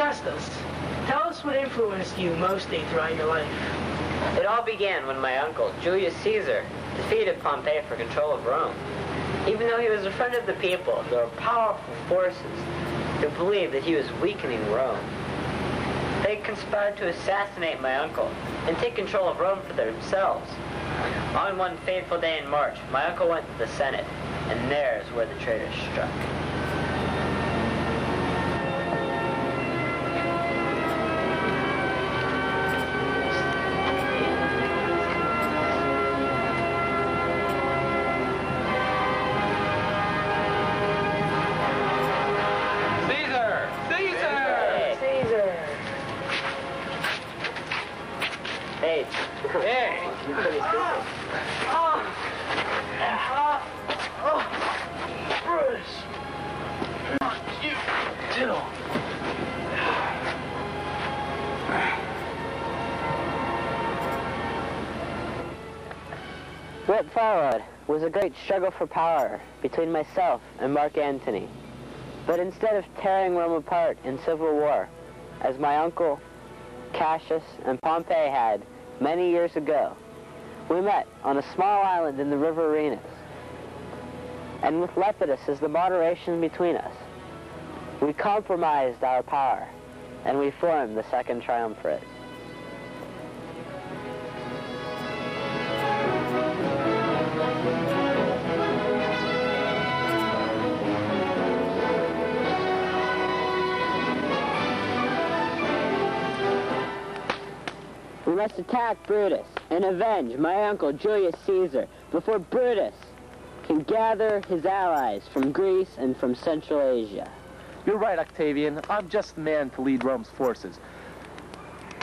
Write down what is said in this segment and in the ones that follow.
Augustus, tell us what influenced you mostly throughout your life. It all began when my uncle, Julius Caesar, defeated Pompey for control of Rome. Even though he was a friend of the people, there were powerful forces who believed that he was weakening Rome. They conspired to assassinate my uncle and take control of Rome for themselves. On one fateful day in March, my uncle went to the Senate, and there's where the traitors struck. What followed was a great struggle for power between myself and Mark Antony. But instead of tearing Rome apart in civil war, as my uncle, Cassius, and Pompey had many years ago, we met on a small island in the river Rhenus. And with Lepidus as the moderation between us, we compromised our power, and we formed the Second Triumvirate. We must attack Brutus and avenge my uncle Julius Caesar before Brutus can gather his allies from Greece and from Central Asia. You're right, Octavian. I'm just the man to lead Rome's forces.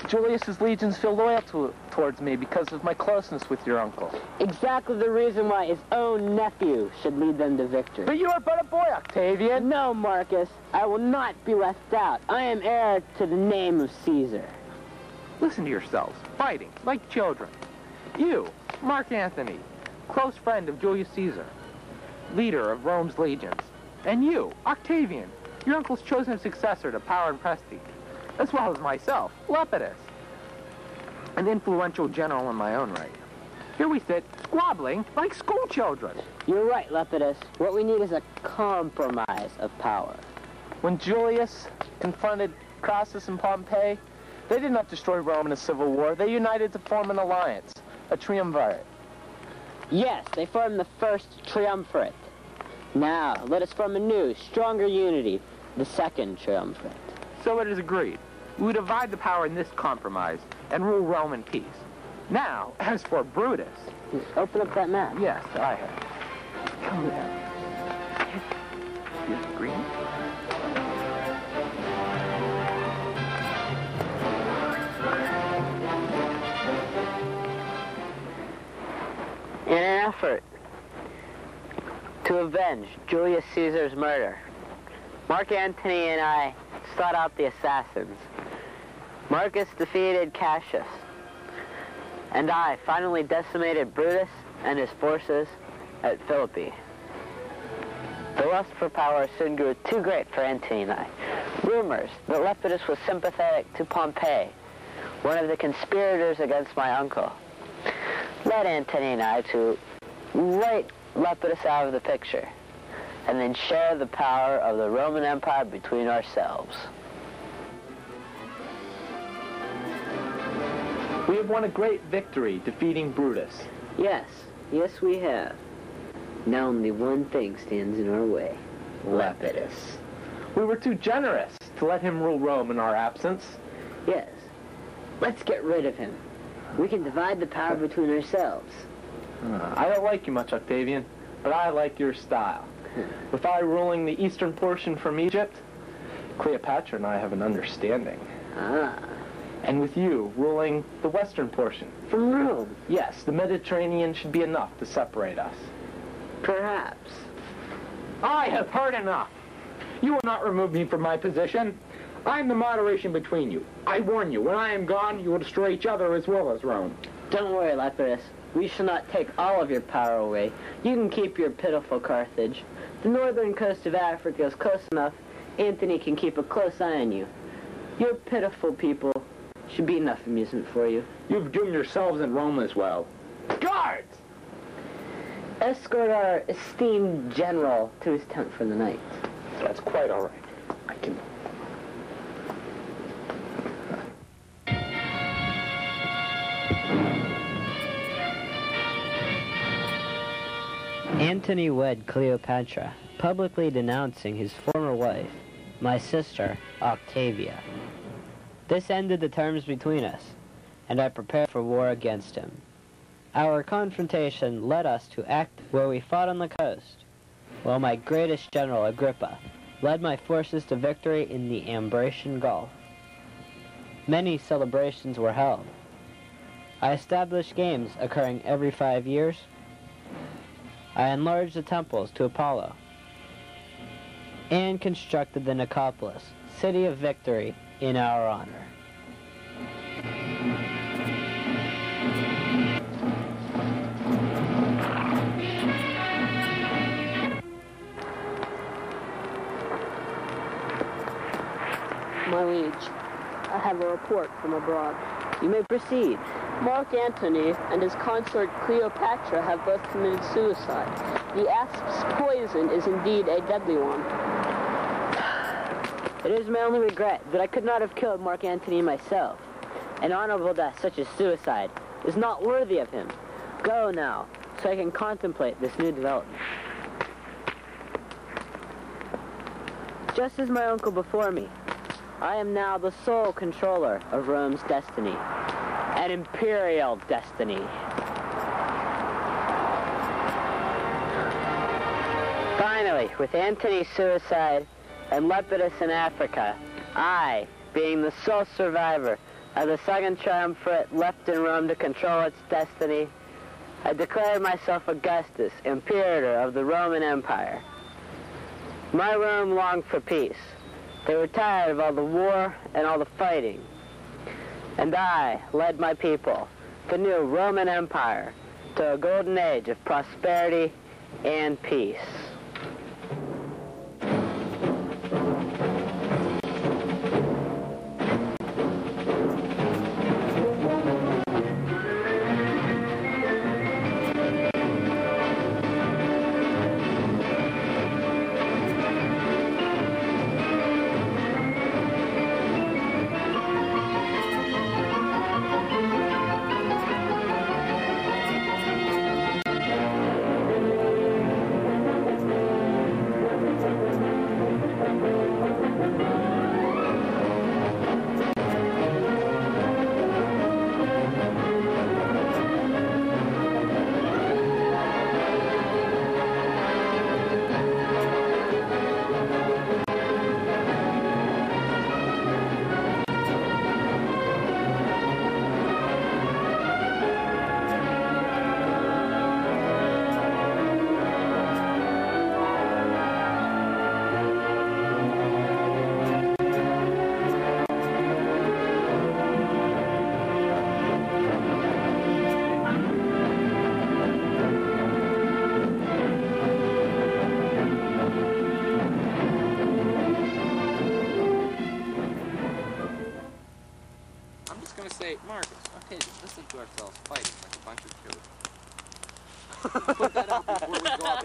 Julius's legions feel loyal towards me because of my closeness with your uncle. Exactly the reason why his own nephew should lead them to victory. But you are but a boy, Octavian. No, Marcus. I will not be left out. I am heir to the name of Caesar. Listen to yourselves, fighting like children. You, Mark Antony, close friend of Julius Caesar, leader of Rome's legions. And you, Octavian, your uncle's chosen successor to power and prestige, as well as myself, Lepidus, an influential general in my own right. Here we sit, squabbling like school children. You're right, Lepidus. What we need is a compromise of power. When Julius confronted Crassus and Pompey, they did not destroy Rome in a civil war. They united to form an alliance, a triumvirate. Yes, they formed the first triumvirate. Now, let us form a new, stronger unity, the second triumvirate. So it is agreed. We divide the power in this compromise and rule Rome in peace. Now, as for Brutus... Open up that map. Yes, I have. Come here. Here's green. In an effort to avenge Julius Caesar's murder, Mark Antony and I sought out the assassins. Marcus defeated Cassius, and I finally decimated Brutus and his forces at Philippi. The lust for power soon grew too great for Antony and I. Rumors that Lepidus was sympathetic to Pompey, one of the conspirators against my uncle, led Antony and I to write Lepidus out of the picture, and then share the power of the Roman Empire between ourselves. We have won a great victory defeating Brutus. Yes, yes we have. Now only one thing stands in our way. Lepidus. We were too generous to let him rule Rome in our absence. Yes. Let's get rid of him. We can divide the power between ourselves. I don't like you much, Octavian, but I like your style. With I ruling the eastern portion from Egypt, Cleopatra and I have an understanding. Ah. And with you ruling the western portion. From Rome? Yes, the Mediterranean should be enough to separate us. Perhaps. I have heard enough. You will not remove me from my position. I am the moderation between you. I warn you, when I am gone, you will destroy each other as well as Rome. Don't worry, Lepidus. We shall not take all of your power away. You can keep your pitiful Carthage. The northern coast of Africa is close enough. Antony can keep a close eye on you. You're pitiful people. Should be enough amusement for you. You've doomed yourselves in Rome as well. Guards! Escort our esteemed general to his tent for the night. That's quite all right. I can... Antony wed Cleopatra, publicly denouncing his former wife, my sister, Octavia. This ended the terms between us, and I prepared for war against him. Our confrontation led us to act where we fought on the coast, while my greatest general, Agrippa, led my forces to victory in the Ambracian Gulf. Many celebrations were held. I established games occurring every 5 years. I enlarged the temples to Apollo, and constructed the Nicopolis, city of victory, in our honor. My liege, I have a report from abroad. You may proceed. Mark Antony and his consort Cleopatra have both committed suicide. The asp's poison is indeed a deadly one. It is my only regret that I could not have killed Mark Antony myself. An honorable death such as suicide is not worthy of him. Go now, so I can contemplate this new development. Just as my uncle before me, I am now the sole controller of Rome's destiny. An imperial destiny. Finally, with Antony's suicide and Lepidus in Africa, I, being the sole survivor of the second triumvirate left in Rome to control its destiny, I declared myself Augustus, imperator of the Roman Empire. My Rome longed for peace. They were tired of all the war and all the fighting. And I led my people, the new Roman Empire, to a golden age of prosperity and peace. Say, Mark, okay, listen to ourselves fighting like a bunch of children. Put that out before we go up